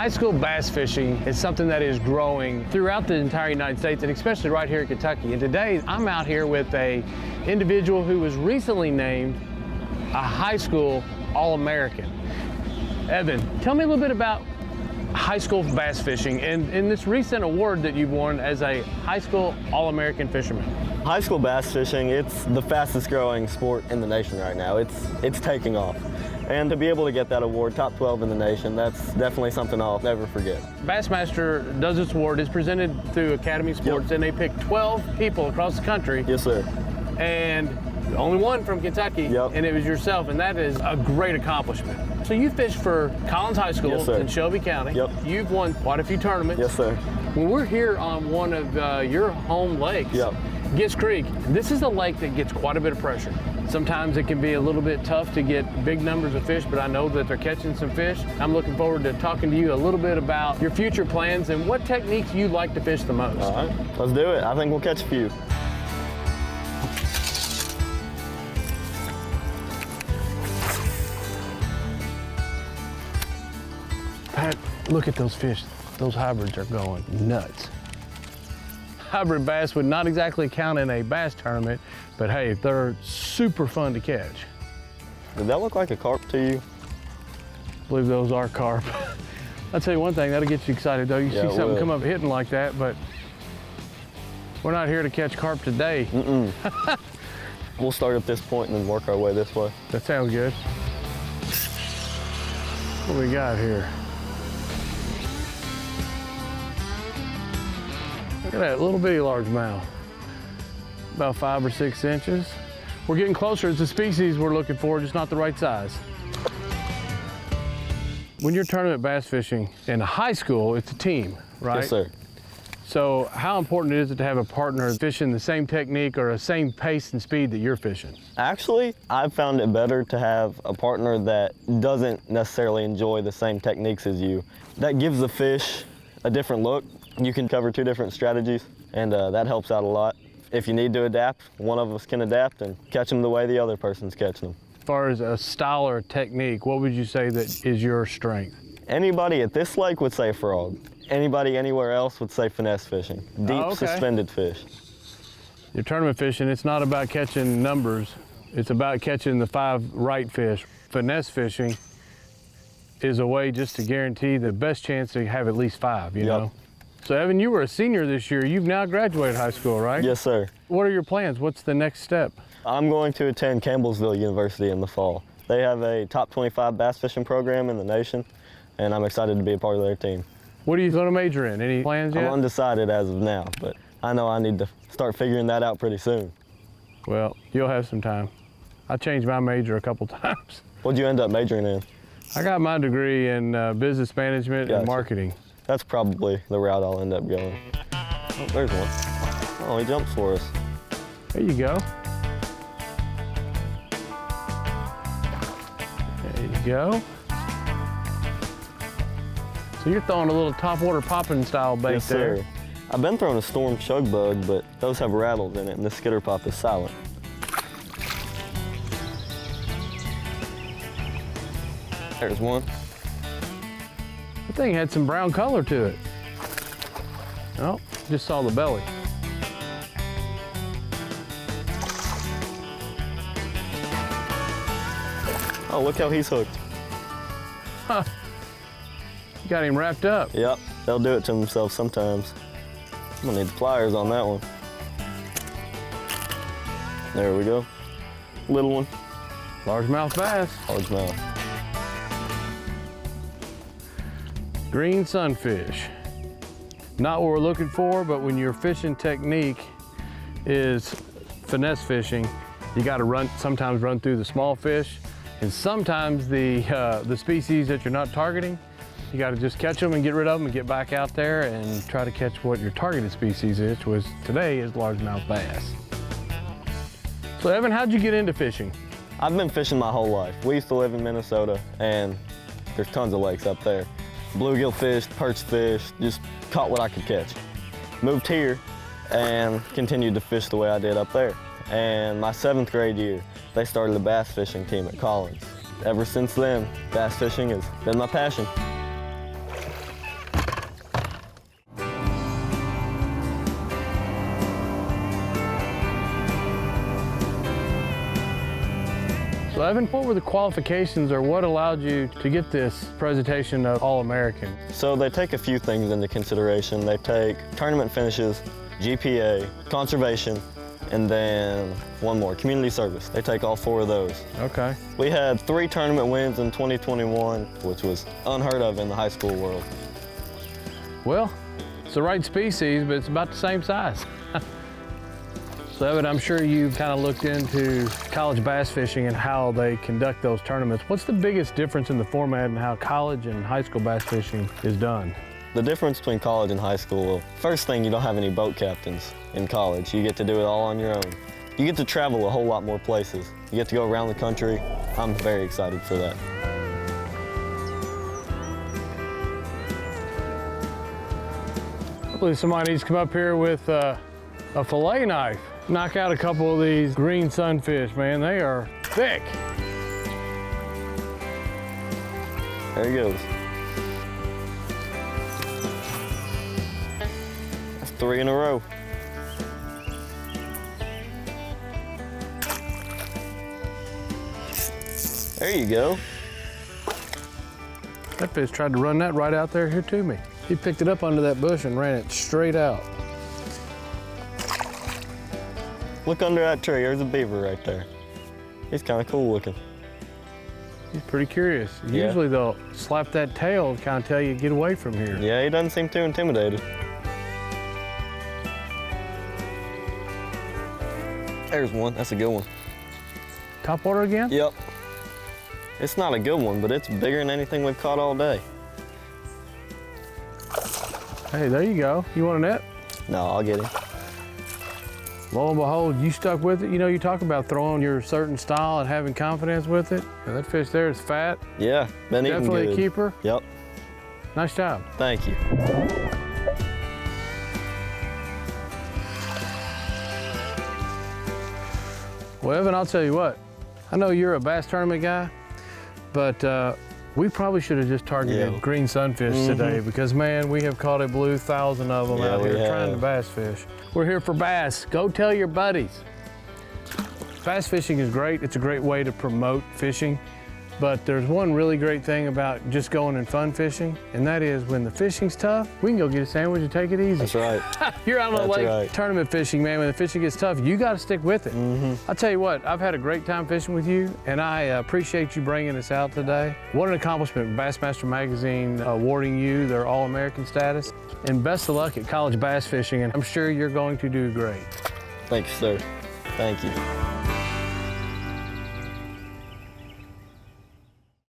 High school bass fishing is something that is growing throughout the entire United States, and especially right here in Kentucky. And today I'm out here with a individual who was recently named a high school All-American. Evan, tell me a little bit about high school bass fishing and this recent award that you've won as a high school All-American fisherman. High school bass fishing, it's the fastest growing sport in the nation right now. It's taking off. And to be able to get that award, top 12 in the nation, that's definitely something I'll never forget. BASSMASTER does its award. It's presented through Academy Sports, and they pick 12 people across the country. Yes, sir. And only one from Kentucky, and it was yourself, and that is a great accomplishment. So you fished for Collins High School in Shelby County. You've won quite a few tournaments. Yes, sir. When we're here on one of your home lakes, Guist Creek, this is a lake that gets quite a bit of pressure. Sometimes it can be a little bit tough to get big numbers of fish, but I know that they're catching some fish. I'm looking forward to talking to you a little bit about your future plans and what techniques you like to fish the most. All right, let's do it. I think we'll catch a few. Pat, look at those fish. Those hybrids are going nuts. Hybrid bass would not exactly count in a bass tournament, but hey, they're super fun to catch. Did that look like a carp to you? I believe those are carp. I'll tell you one thing, that'll get you excited though. You see something come up hitting like that, but we're not here to catch carp today. We'll start at this point and then work our way this way. That sounds good. What do we got here? Look at that little bitty largemouth. About 5 or 6 inches. We're getting closer. It's the species we're looking for, just not the right size. When you're tournament bass fishing in high school, it's a team, right? Yes, sir. So how important is it to have a partner fishing the same technique or the same pace and speed that you're fishing? Actually, I've found it better to have a partner that doesn't necessarily enjoy the same techniques as you. That gives the fish a different look. You can cover 2 different strategies, and that helps out a lot. If you need to adapt, one of us can adapt and catch them the way the other person's catching them. As far as a style or technique, what would you say that is your strength? Anybody at this lake would say frog. Anybody anywhere else would say finesse fishing, deep suspended fish. Your tournament fishing, it's not about catching numbers. It's about catching the 5 right fish. Finesse fishing is a way just to guarantee the best chance to have at least 5, you know? So Evan, you were a senior this year. You've now graduated high school, right? Yes, sir. What are your plans? What's the next step? I'm going to attend Campbellsville University in the fall. They have a top 25 bass fishing program in the nation, and I'm excited to be a part of their team. What are you going to major in? Any plans yet? I'm undecided as of now, but I know I need to start figuring that out pretty soon. Well, you'll have some time. I changed my major a couple times. What'd you end up majoring in? I got my degree in business management and marketing. That's probably the route I'll end up going. Oh, there's one. Oh, he jumps for us. There you go. There you go. So you're throwing a little topwater popping style bait there. Yes, sir. I've been throwing a storm chug bug, but those have rattles in it, and this skitter pop is silent. There's one. That thing had some brown color to it. Oh, just saw the belly. Oh, look how he's hooked. Huh. You got him wrapped up. Yep, they'll do it to themselves sometimes. I'm gonna need the pliers on that one. There we go. Little one. Largemouth bass. Largemouth. Green sunfish. Not what we're looking for, but when your fishing technique is finesse fishing, you gotta sometimes run through the small fish, and sometimes the species that you're not targeting, you gotta just catch them and get rid of them and get back out there and try to catch what your targeted species is, which today is largemouth bass. So Evan, how'd you get into fishing? I've been fishing my whole life. We used to live in Minnesota, and there's tons of lakes up there. Bluegill fish, perch fish, just caught what I could catch. Moved here and continued to fish the way I did up there. And my 7th grade year, they started a bass fishing team at Collins. Ever since then, bass fishing has been my passion. So Evan, what were the qualifications or what allowed you to get this presentation of All-American? So they take a few things into consideration. They take tournament finishes, GPA, conservation, and then one more, community service. They take all 4 of those. Okay. We had 3 tournament wins in 2021, which was unheard of in the high school world. Well, it's the right species, but it's about the same size. So Evan, I'm sure you've kind of looked into college bass fishing and how they conduct those tournaments. What's the biggest difference in the format and how college and high school bass fishing is done? The difference between college and high school, first thing, you don't have any boat captains in college. You get to do it all on your own. You get to travel a whole lot more places. You get to go around the country. I'm very excited for that. I believe somebody needs to come up here with a fillet knife. Knock out a couple of these green sunfish, man. They are thick. There he goes. That's 3 in a row. There you go. That fish tried to run that right out there here to me. He picked it up under that bush and ran it straight out. Look under that tree, there's a beaver right there. He's kind of cool looking. He's pretty curious. Yeah. Usually they'll slap that tail and kind of tell you, get away from here. Yeah, he doesn't seem too intimidated. There's one, that's a good one. Top water again? Yep. It's not a good one, but it's bigger than anything we've caught all day. Hey, there you go. You want a net? No, I'll get him. Lo and behold, you stuck with it. You know, you talk about throwing your certain style and having confidence with it. And that fish there is fat. Yeah, been eating Definitely good. a keeper. Yep. Nice job. Thank you. Well, Evan, I'll tell you what. I know you're a bass tournament guy, but we probably should have just targeted green sunfish today because, man, we have caught a blue 1,000 of them out here trying to bass fish. We're here for bass. Go tell your buddies. Bass fishing is great. It's a great way to promote fishing. But there's one really great thing about just going and fun fishing, and that is when the fishing's tough, we can go get a sandwich and take it easy. That's right. You're out on the lake tournament fishing, man. When the fishing gets tough, you got to stick with it. I'll tell you what, I've had a great time fishing with you, and I appreciate you bringing us out today. What an accomplishment, Bassmaster Magazine awarding you their All-American status. And best of luck at college bass fishing, and I'm sure you're going to do great. Thank you, sir. Thank you.